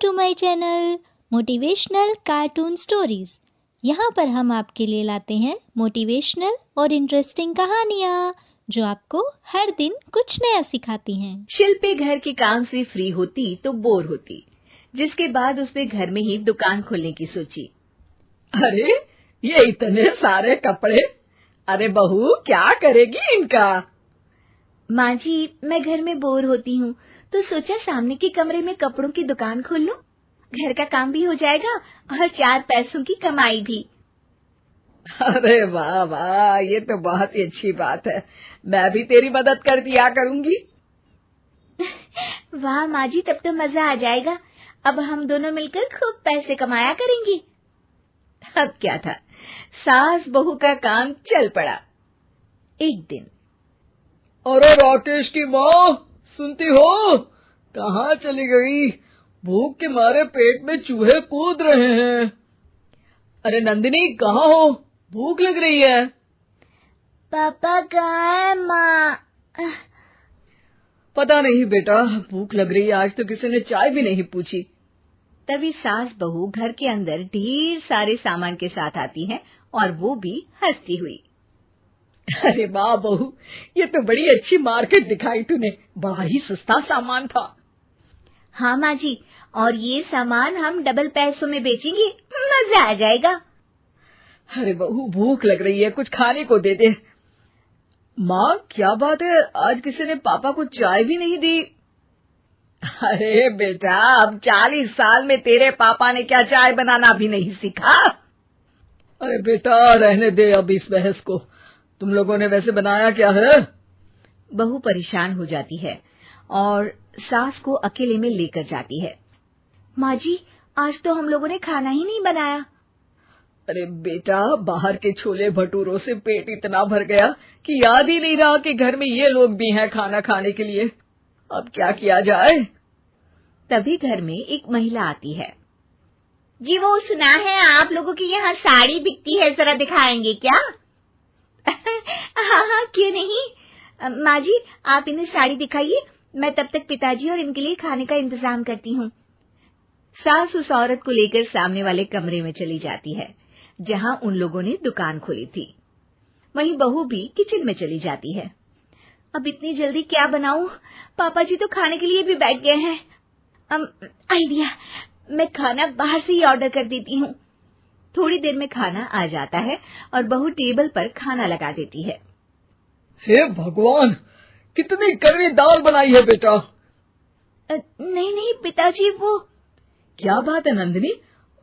To my channel motivational cartoon stories. यहाँ पर हम आपके लिए लाते हैं मोटिवेशनल और इंटरेस्टिंग कहानियाँ जो आपको हर दिन कुछ नया सिखाती हैं। शिल्पी घर के काम से फ्री होती तो बोर होती, जिसके बाद उसने घर में ही दुकान खोलने की सोची। अरे ये इतने सारे कपड़े, अरे बहू क्या करेगी इनका? माँ जी, मैं घर में बोर होती हूँ तो सोचा सामने के कमरे में कपड़ों की दुकान खोल लूं। घर का काम भी हो जाएगा और 4 पैसों की कमाई भी। अरे वाह वाह, ये तो बहुत ही अच्छी बात है। मैं भी तेरी मदद कर दिया करूंगी। वाह माँ जी, तब तो मजा आ जाएगा। अब हम दोनों मिलकर खूब पैसे कमाया करेंगे। अब क्या था, सास बहू का काम चल पड़ा। एक दिन, अरे राकेश की माँ, सुनती हो? कहाँ चली गई? भूख के मारे पेट में चूहे कूद रहे हैं। अरे नंदिनी, कहाँ हो? भूख लग रही है। पापा कहाँ है माँ? पता नहीं बेटा, भूख लग रही है। आज तो किसी ने चाय भी नहीं पूछी। तभी सास बहू घर के अंदर ढेर सारे सामान के साथ आती हैं और वो भी हंसती हुई। अरे वाह बहू, ये तो बड़ी अच्छी मार्केट दिखाई तूने। बड़ा ही सस्ता सामान था। हाँ माँ जी, और ये सामान हम डबल पैसों में बेचेंगे, मजा आ जाएगा। अरे बहू, भूख लग रही है, कुछ खाने को दे दे। माँ क्या बात है, आज किसी ने पापा को चाय भी नहीं दी? अरे बेटा, अब 40 साल में तेरे पापा ने क्या चाय बनाना भी नहीं सीखा? अरे बेटा रहने दे अब इस बहस को। तुम लोगों ने वैसे बनाया क्या है? बहू परेशान हो जाती है और सास को अकेले में लेकर जाती है। माँ जी, आज तो हम लोगों ने खाना ही नहीं बनाया। अरे बेटा, बाहर के छोले भटूरों से पेट इतना भर गया कि याद ही नहीं रहा कि घर में ये लोग भी हैं खाना खाने के लिए। अब क्या किया जाए? तभी घर में एक महिला आती है। जी, वो सुना है आप लोगों की यहाँ साड़ी बिकती है, जरा दिखाएंगे क्या? हाँ हाँ, क्यों नहीं। माँ जी, आप इन्हें साड़ी दिखाइए, मैं तब तक पिताजी और इनके लिए खाने का इंतजाम करती हूँ। सास उस औरत को लेकर सामने वाले कमरे में चली जाती है जहाँ उन लोगों ने दुकान खोली थी। वहीं बहू भी किचन में चली जाती है। अब इतनी जल्दी क्या बनाऊं? पापा जी तो खाने के लिए भी बैठ गए हैं। आइडिया, मैं खाना बाहर से ही ऑर्डर कर देती हूँ। थोड़ी देर में खाना आ जाता है और बहू टेबल पर खाना लगा देती है। हे भगवान, कितनी कड़वी दाल बनाई है बेटा। नहीं नहीं पिताजी, वो क्या बात है नंदिनी,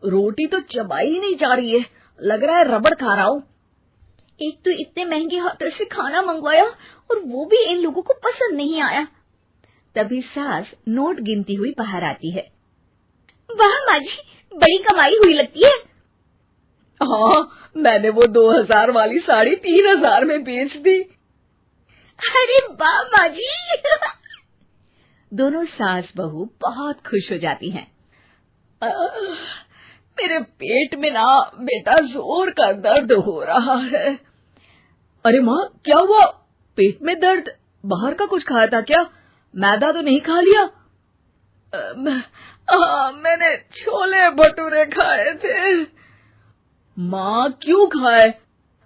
रोटी तो चबाई ही नहीं जा रही है, लग रहा है रबड़ खा रहा हूँ। एक तो इतने महंगे होटल से खाना मंगवाया और वो भी इन लोगों को पसंद नहीं आया। तभी सास नोट गिनती हुई बाहर आती है। वाह माँ जी, बड़ी कमाई हुई लगती है। हाँ, मैंने वो 2000 वाली साड़ी 3000 में बेच दी। अरे वाह माँ जी। दोनों सास बहू बहुत खुश हो जाती हैं। मेरे पेट में ना बेटा जोर का दर्द हो रहा है। अरे माँ, क्या हुआ? पेट में दर्द? बाहर का कुछ खाया था क्या? मैदा तो नहीं खा लिया? मैंने छोले भटूरे खाए थे। माँ क्यों खाए?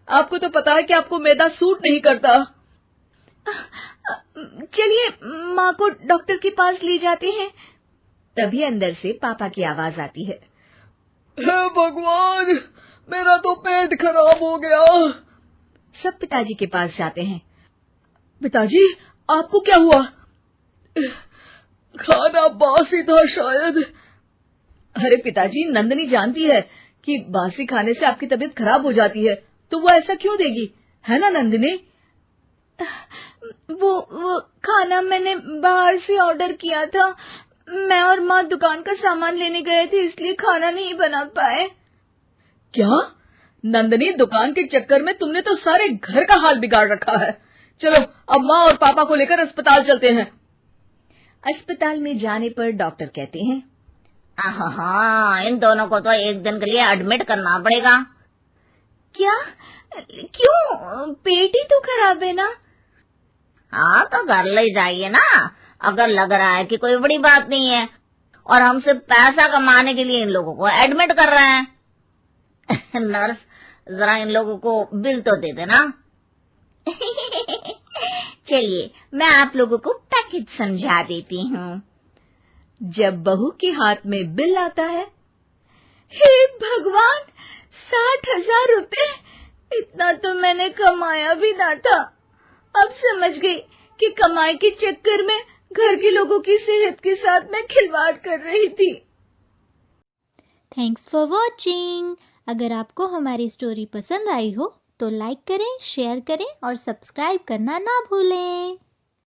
आपको तो पता है कि आपको मैदा सूट नहीं करता। चलिए माँ को डॉक्टर के पास ले जाते हैं। तभी अंदर से पापा की आवाज आती है। हे भगवान, मेरा तो पेट खराब हो गया। सब पिताजी के पास जाते हैं। पिताजी, आपको क्या हुआ? खाना बासी था शायद। अरे पिताजी, नंदिनी जानती है कि बासी खाने से आपकी तबीयत खराब हो जाती है, तो वो ऐसा क्यों देगी, है ना नंदिनी? वो खाना मैंने बाहर से ऑर्डर किया था। मैं और माँ दुकान का सामान लेने गए थे, इसलिए खाना नहीं बना पाए। क्या नंदिनी, दुकान के चक्कर में तुमने तो सारे घर का हाल बिगाड़ रखा है। चलो अब माँ और पापा को लेकर अस्पताल चलते हैं। अस्पताल में जाने पर डॉक्टर कहते हैं, हाँ, इन दोनों को तो एक दिन के लिए एडमिट करना पड़ेगा। क्या? क्यों? पेट ही तो खराब है ना। हाँ, तो घर ले जाइए ना, अगर लग रहा है कि कोई बड़ी बात नहीं है। और हम सिर्फ पैसा कमाने के लिए इन लोगों को एडमिट कर रहे हैं। नर्स, जरा इन लोगों को बिल तो दे देना। चलिए, मैं आप लोगों को पैकेज समझा देती हूँ। जब बहू के हाथ में बिल आता है, हे भगवान, 60,000 रुपए! इतना तो मैंने कमाया भी ना था। अब समझ गई कि कमाई के चक्कर में घर के लोगों की सेहत के साथ मैं खिलवाड़ कर रही थी। Thanks for watching. अगर आपको हमारी स्टोरी पसंद आई हो तो लाइक करें, शेयर करें और सब्सक्राइब करना ना भूलें।